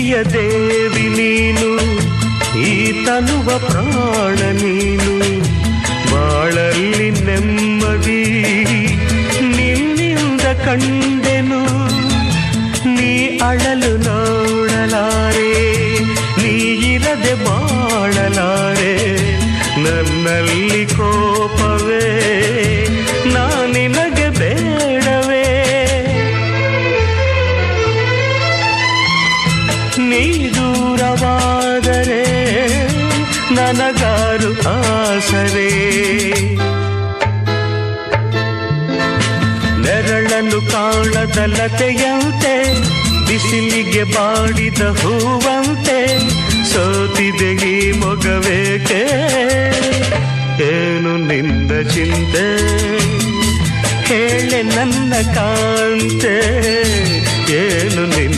ಪ್ರೀತಿಯ ದೇವಿ ನೀನು, ಈ ತನುವ ಪ್ರಾಣ ನೀನು, ಬಾಳಲ್ಲಿ ನೆಮ್ಮದಿ ನಿನ್ನಿಂದ ಕಂಡೆನು. ನೀ ಅಳಲು ನೋಡಲಾರೆ, ನೀ ಇರದೆ ಬಾಳಲಾರೆ, ನನ್ನಲ್ಲಿ ಕೋಪವೇ ನಾನಿನಗೆ ಬೇಡವೇ. ನೀ ದೂರವಾದರೆ ನನಗಾರು ಆಸರೆ, ನೆರಳನ್ನು ಕಾಣದ ಲತೆಯಂತೆ, ಬಿಸಿಲಿಗೆ ಬಾಡಿದ ಹೂವಂತೆ, ಸೋತಿದೆ ಈ ಮೊಗವೇಕೆ, ಏನು ನಿನ್ನ ಚಿಂತೆ, ಹೇಳೆ ನನ್ನ ಕಾಂತೆ, ಏನು ನಿನ್ನ